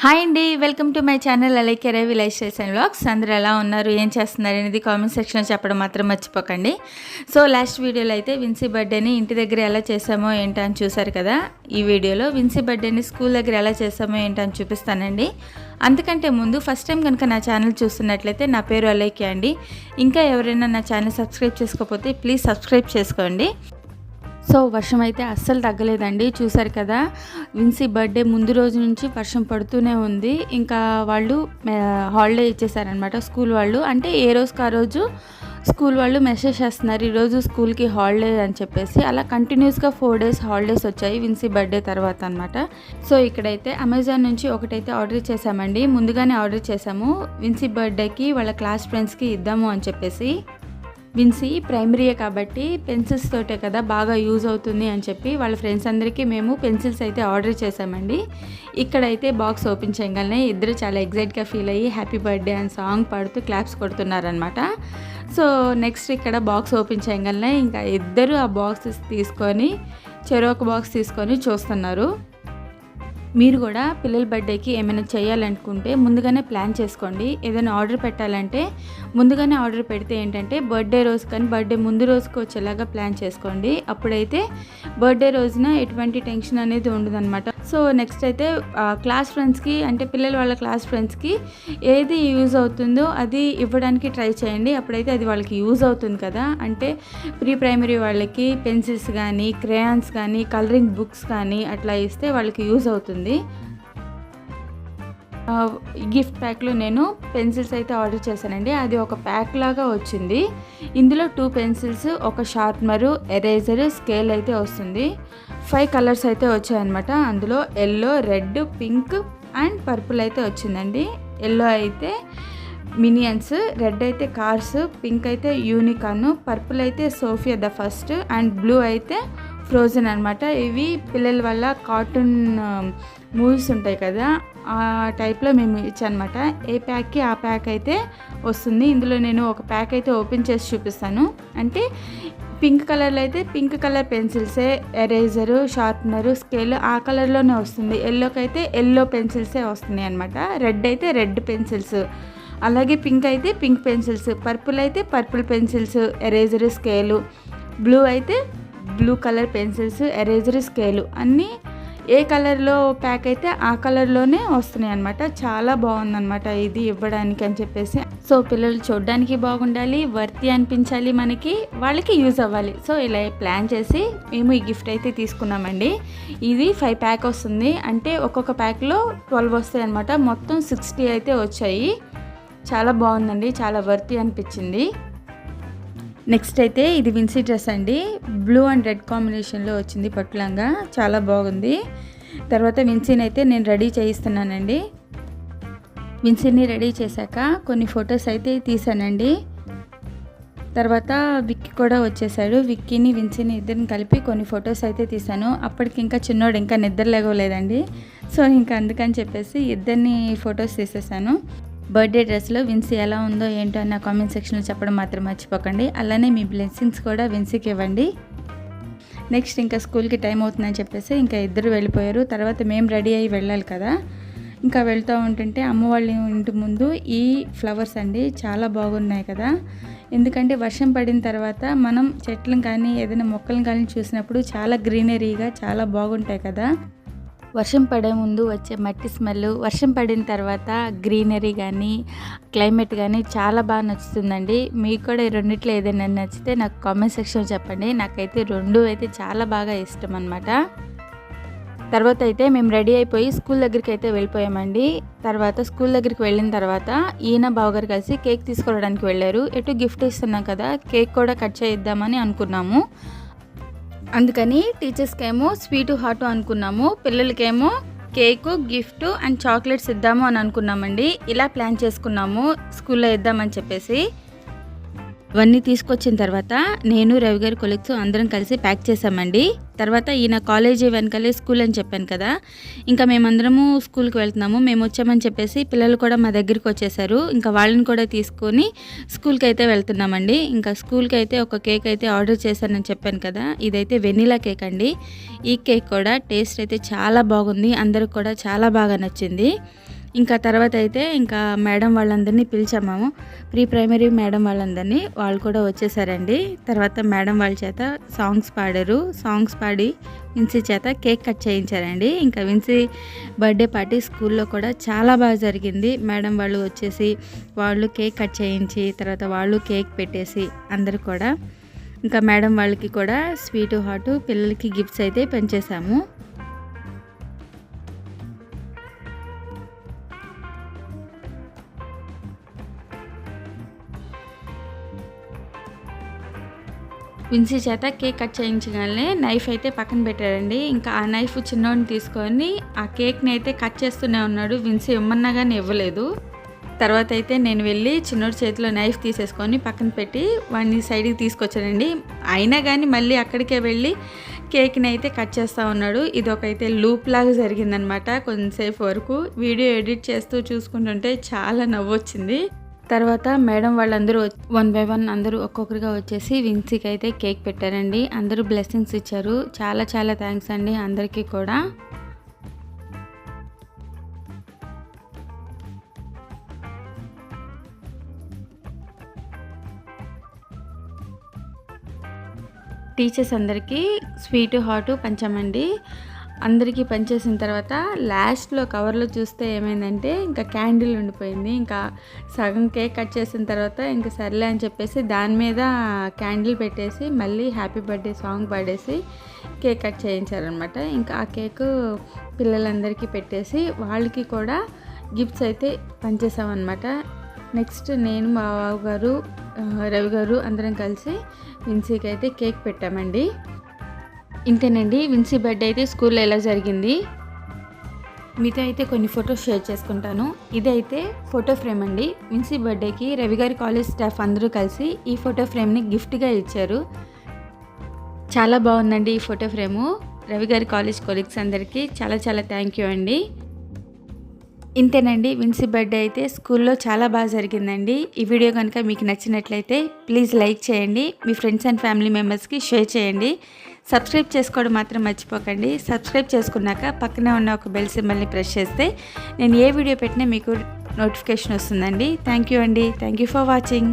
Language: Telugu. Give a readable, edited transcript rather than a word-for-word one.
హాయ్ అండి, welcome to my channel అలైకే Ravi life styles and vlogs. అందరూ ఎలా ఉన్నారు, ఏం చేస్తున్నారు అనేది కామెంట్ సెక్షన్లో చెప్పడం మాత్రం మర్చిపోకండి. సో లాస్ట్ వీడియోలో అయితే విన్సీ బర్త్డేని ఇంటి దగ్గర ఎలా చేసామో ఏంటో అని చూసారు కదా. ఈ వీడియోలో విన్సీ బర్త్డేని స్కూల్ దగ్గర ఎలా చేసామో ఏంటో అని చూపిస్తానండి. అంతకంటే ముందు ఫస్ట్ టైం కనుక నా ఛానల్ చూస్తున్నట్లయితే నా పేరు అలైకే అండి. ఇంకా ఎవరైనా నా ఛానల్ సబ్స్క్రైబ్ చేసుకోకపోతే ప్లీజ్ సబ్స్క్రైబ్ చేసుకోండి. సో వర్షం అయితే అస్సలు తగ్గలేదండి, చూసారు కదా. విన్సీ బర్త్డే ముందు రోజు నుంచి వర్షం పడుతూనే ఉంది. ఇంకా వాళ్ళు హాలిడే ఇచ్చేసారనమాట స్కూల్ వాళ్ళు. అంటే ఏ రోజుకి ఆ రోజు స్కూల్ వాళ్ళు మెసేజ్ చేస్తున్నారు ఈరోజు స్కూల్కి హాలిడే అని చెప్పేసి. అలా కంటిన్యూస్గా 4 days హాలిడేస్ వచ్చాయి విన్సీ బర్త్డే తర్వాత అనమాట. సో ఇక్కడైతే అమెజాన్ నుంచి ఒకటైతే ఆర్డర్ చేసామండి. ముందుగానే ఆర్డర్ చేసాము విన్సీ బర్త్డేకి వాళ్ళ క్లాస్ ఫ్రెండ్స్కి ఇద్దాము అని చెప్పేసి. విన్సీ ప్రైమరీయే కాబట్టి పెన్సిల్స్ తోటే కదా బాగా యూజ్ అవుతుంది అని చెప్పి వాళ్ళ ఫ్రెండ్స్ అందరికీ మేము పెన్సిల్స్ అయితే ఆర్డర్ చేసామండి. ఇక్కడైతే బాక్స్ ఓపెన్ చేయగానే ఇద్దరు చాలా ఎగ్జైట్గా ఫీల్ అయ్యి హ్యాపీ బర్త్డే అని సాంగ్ పాడుతూ క్లాప్స్ కొడుతున్నారనమాట. సో నెక్స్ట్ ఇక్కడ బాక్స్ ఓపెన్ చేయగానే ఇంకా ఇద్దరు ఆ బాక్సెస్ తీసుకొని చెరొక బాక్స్ తీసుకొని చూస్తున్నారు. మీరు కూడా పిల్లల బర్త్డేకి ఏమైనా చేయాలనుకుంటే ముందుగానే ప్లాన్ చేసుకోండి. ఏదైనా ఆర్డర్ పెట్టాలంటే ముందుగానే ఆర్డర్ పెడితే ఏంటంటే బర్త్డే రోజు కానీ బర్త్డే ముందు రోజుకి వచ్చేలాగా ప్లాన్ చేసుకోండి. అప్పుడైతే బర్త్డే రోజున ఎటువంటి టెన్షన్ అనేది ఉండదన్నమాట. సో నెక్స్ట్ అయితే క్లాస్ ఫ్రెండ్స్కి అంటే పిల్లల వాళ్ళ క్లాస్ ఫ్రెండ్స్కి ఏది యూజ్ అవుతుందో అది ఇవ్వడానికి ట్రై చేయండి. అప్పుడైతే అది వాళ్ళకి యూజ్ అవుతుంది కదా. అంటే ప్రీ ప్రైమరీ వాళ్ళకి పెన్సిల్స్ కానీ క్రేయాన్స్ కానీ కలరింగ్ బుక్స్ కానీ అట్లా ఇస్తే వాళ్ళకి యూజ్ అవుతుంది. గిఫ్ట్ ప్యాక్లో నేను పెన్సిల్స్ అయితే ఆర్డర్ చేశానండి. అది ఒక ప్యాక్ లాగా వచ్చింది. ఇందులో 2 పెన్సిల్స్, ఒక షార్ప్నరు, ఎరేజరు, స్కేల్ అయితే వస్తుంది. 5 కలర్స్ అయితే వచ్చాయన్నమాట. అందులో yellow, red, pink and purple అయితే వచ్చిందండి. ఎల్లో అయితే మినియన్స్, రెడ్ అయితే కార్స్, పింక్ అయితే యూనికార్న్, పర్పుల్ అయితే Sofia the First and blue అయితే ఫ్రోజన్ అనమాట. ఇవి పిల్లల వల్ల కార్టూన్ మూవీస్ ఉంటాయి కదా, ఆ టైప్లో మేము ఇచ్చానమాట. ఏ ప్యాక్కి ఆ ప్యాక్ అయితే వస్తుంది. ఇందులో నేను ఒక ప్యాక్ అయితే ఓపెన్ చేసి చూపిస్తాను. అంటే పింక్ కలర్లో అయితే పింక్ కలర్ పెన్సిల్సే, ఎరేజరు, షార్ప్నరు, స్కేల్ ఆ కలర్లోనే వస్తుంది. ఎల్లోకి అయితే ఎల్లో పెన్సిల్సే వస్తున్నాయి అనమాట. రెడ్ అయితే రెడ్ పెన్సిల్స్, అలాగే పింక్ అయితే పింక్ పెన్సిల్స్, పర్పుల్ అయితే purple pencils, eraser, scale, blue అయితే blue colour pencils, eraser, scale అన్నీ ఏ కలర్లో ప్యాక్ అయితే ఆ కలర్లోనే వస్తున్నాయి అనమాట. చాలా బాగుందన్నమాట ఇది ఇవ్వడానికి అని చెప్పేసి. సో పిల్లలు చూడడానికి బాగుండాలి, వర్తి అనిపించాలి, మనకి వాళ్ళకి యూజ్ అవ్వాలి. సో ఇలా ప్లాన్ చేసి మేము ఈ గిఫ్ట్ అయితే తీసుకున్నామండి. ఇది 5 ప్యాక్ వస్తుంది. అంటే ఒక్కొక్క ప్యాక్లో 12 వస్తాయి అనమాట. మొత్తం 60 అయితే వచ్చాయి. చాలా బాగుందండి, చాలా వర్తి అనిపించింది. నెక్స్ట్ అయితే ఇది విన్సీ డ్రెస్ అండి. బ్లూ అండ్ రెడ్ కాంబినేషన్లో వచ్చింది పట్టులంగా, చాలా బాగుంది. తర్వాత విన్సీని అయితే నేను రెడీ చేయిస్తున్నానండి. విన్సీని రెడీ చేశాక కొన్ని ఫొటోస్ అయితే తీసానండి. తర్వాత విక్కీ కూడా వచ్చేసాడు. విక్కీని విన్సీని ఇద్దరిని కలిపి కొన్ని ఫొటోస్ అయితే తీసాను. అప్పటికి ఇంకా చిన్నోడు ఇంకా నిద్ర లేగలేదండి. సో ఇంకా అందుకని చెప్పేసి ఇద్దరిని ఫొటోస్ తీసేసాను. బర్త్డే డ్రెస్లో విన్సీ ఎలా ఉందో ఏంటో అని నా కామెంట్ సెక్షన్లో చెప్పడం మాత్రం మర్చిపోకండి. అలానే మీ బ్లెస్సింగ్స్ కూడా విన్సీకి ఇవ్వండి. నెక్స్ట్ ఇంకా స్కూల్కి టైం అవుతుందని చెప్పేసి ఇంకా ఇద్దరు వెళ్ళిపోయారు. తర్వాత మేము రెడీ అయ్యి వెళ్ళాలి కదా. ఇంకా వెళ్తూ ఉంటుంటే అమ్మ వాళ్ళ ఇంటి ముందు ఈ ఫ్లవర్స్ అండి చాలా బాగున్నాయి కదా. ఎందుకంటే వర్షం పడిన తర్వాత మనం చెట్లను కానీ ఏదైనా మొక్కలను కానీ చూసినప్పుడు చాలా గ్రీనరీగా చాలా బాగుంటాయి కదా. వర్షం పడే ముందు వచ్చే మట్టి స్మెల్, వర్షం పడిన తర్వాత గ్రీనరీ కానీ క్లైమేట్ కానీ చాలా బాగా నచ్చుతుందండి. మీకు కూడా ఈ రెండిట్లో ఏదైనా నచ్చితే నాకు కామెంట్ సెక్షన్లో చెప్పండి. నాకైతే 2 అయితే చాలా బాగా ఇష్టం అనమాట. తర్వాత అయితే మేము రెడీ అయిపోయి స్కూల్ దగ్గరికి అయితే వెళ్ళిపోయామండి. తర్వాత స్కూల్ దగ్గరికి వెళ్ళిన తర్వాత ఈయన బావగారు కలిసి కేక్ తీసుకోవడానికి వెళ్ళారు. ఎటు గిఫ్ట్ ఇస్తున్నాం కదా, కేక్ కూడా కట్ చేయిద్దామని అనుకున్నాము. అందుకని టీచర్స్కేమో స్వీటు హాటు అనుకున్నాము, పిల్లలకేమో కేకు, గిఫ్ట్ అండ్ చాక్లెట్స్ ఇద్దాము అని అనుకున్నామండి. ఇలా ప్లాన్ చేసుకున్నాము స్కూల్లో ఇద్దామని చెప్పేసి. అవన్నీ తీసుకొచ్చిన తర్వాత నేను రవి గారి కొలీగ్స్ అందరం కలిసి ప్యాక్ చేసామండి. తర్వాత ఈయన కాలేజీ వెనకాలే స్కూల్ అని చెప్పాను కదా, ఇంకా మేమందరము స్కూల్కి వెళ్తున్నాము. మేము వచ్చామని చెప్పేసి పిల్లలు కూడా మా దగ్గరికి వచ్చేసారు. ఇంకా వాళ్ళని కూడా తీసుకొని స్కూల్కి అయితే వెళ్తున్నామండి. ఇంకా స్కూల్కి అయితే ఒక కేక్ అయితే ఆర్డర్ చేశానని చెప్పాను కదా, ఇదైతే వెనిలా కేక్ అండి. ఈ కేక్ కూడా టేస్ట్ అయితే చాలా బాగుంది, అందరికి కూడా చాలా బాగా నచ్చింది. ఇంకా తర్వాత అయితే ఇంకా మేడం వాళ్ళందరినీ పిలిచాము, ప్రీ ప్రైమరీ మేడం వాళ్ళందరినీ. వాళ్ళు కూడా వచ్చేసారండి. తర్వాత మేడం వాళ్ళ చేత సాంగ్స్ పాడారు. సాంగ్స్ పాడి విన్సీ చేత కేక్ కట్ చేయించారండి. ఇంకా విన్సీ బర్త్డే పార్టీ స్కూల్లో కూడా చాలా బాగా జరిగింది. మేడం వాళ్ళు వచ్చేసి వాళ్ళు కేక్ కట్ చేయించి తర్వాత వాళ్ళు కేక్ పెట్టేసి అందరు కూడా ఇంకా మేడం వాళ్ళకి కూడా స్వీటు హాటు పిల్లలకి గిఫ్ట్స్ అయితే పెంచేసాము. విన్సీ చేత కేక్ కట్ చేయించగానే నైఫ్ అయితే పక్కన పెట్టారండి. ఇంకా ఆ నైఫ్ చిన్నోడిని తీసుకొని ఆ కేక్ని అయితే కట్ చేస్తూనే ఉన్నాడు. విన్సీ ఇమ్మన్నా కానీ ఇవ్వలేదు. తర్వాత అయితే నేను వెళ్ళి చిన్నోడి చేతిలో నైఫ్ తీసేసుకొని పక్కన పెట్టి వాడిని సైడ్కి తీసుకొచ్చానండి. అయినా కానీ మళ్ళీ అక్కడికే వెళ్ళి కేక్ని అయితే కట్ చేస్తూ ఉన్నాడు. ఇదొకైతే లూప్ లాగా జరిగిందనమాట. కొంతసేపు వరకు వీడియో ఎడిట్ చేస్తూ చూసుకుంటుంటే చాలా నవ్వొచ్చింది. తర్వాత మేడం వాళ్ళందరూ 1 by 1 అందరూ ఒక్కొక్కరిగా వచ్చేసి విన్సీకి అయితే కేక్ పెట్టారండి. అందరూ బ్లెస్సింగ్స్ ఇచ్చారు. చాలా చాలా థ్యాంక్స్ అండి అందరికీ కూడా. టీచర్స్ అందరికీ స్వీటు హాటు పంచామండి. అందరికీ పనిచేసిన తర్వాత లాస్ట్లో కవర్లో చూస్తే ఏమైందంటే ఇంకా క్యాండిల్ ఉండిపోయింది. ఇంకా సగం కేక్ కట్ చేసిన తర్వాత ఇంకా సర్లే అని చెప్పేసి దాని మీద క్యాండిల్ పెట్టేసి మళ్ళీ హ్యాపీ బర్త్డే సాంగ్ పాడేసి కేక్ కట్ చేయించారనమాట. ఇంకా ఆ కేక్ పిల్లలందరికీ పెట్టేసి వాళ్ళకి కూడా గిఫ్ట్స్ అయితే పనిచేసామన్నమాట. నెక్స్ట్ నేను మా బావగారు రవి గారు అందరం కలిసి విన్సీకి అయితే కేక్ పెట్టామండి. ఇంతేనండి విన్సీ బర్త్డే అయితే స్కూల్లో ఎలా జరిగింది. మీతో అయితే కొన్ని ఫొటోస్ షేర్ చేసుకుంటాను. ఇదైతే ఫోటో ఫ్రేమ్ అండి. విన్సీ బర్త్డేకి రవి గారి కాలేజ్ స్టాఫ్ అందరూ కలిసి ఈ ఫోటో ఫ్రేమ్ని గిఫ్ట్గా ఇచ్చారు. చాలా బాగుందండి ఈ ఫోటో ఫ్రేము. రవి గారి కాలేజ్ కొలీగ్స్ అందరికీ చాలా చాలా థ్యాంక్ యూ అండి. ఇంతేనండి విన్సీ బర్త్డే అయితే స్కూల్లో చాలా బాగా జరిగిందండి. ఈ వీడియో కనుక మీకు నచ్చినట్లయితే ప్లీజ్ లైక్ చేయండి, మీ ఫ్రెండ్స్ అండ్ ఫ్యామిలీ మెంబర్స్కి షేర్ చేయండి. సబ్స్క్రైబ్ చేసుకోవడం మాత్రం మర్చిపోకండి. సబ్స్క్రైబ్ చేసుకున్నాక పక్కనే ఉన్న ఒక బెల్ సింబల్ని ప్రెస్ చేస్తే నేను ఏ వీడియో పెట్టినా మీకు నోటిఫికేషన్ వస్తుందండి. థ్యాంక్ యూ అండి. Thank you for watching.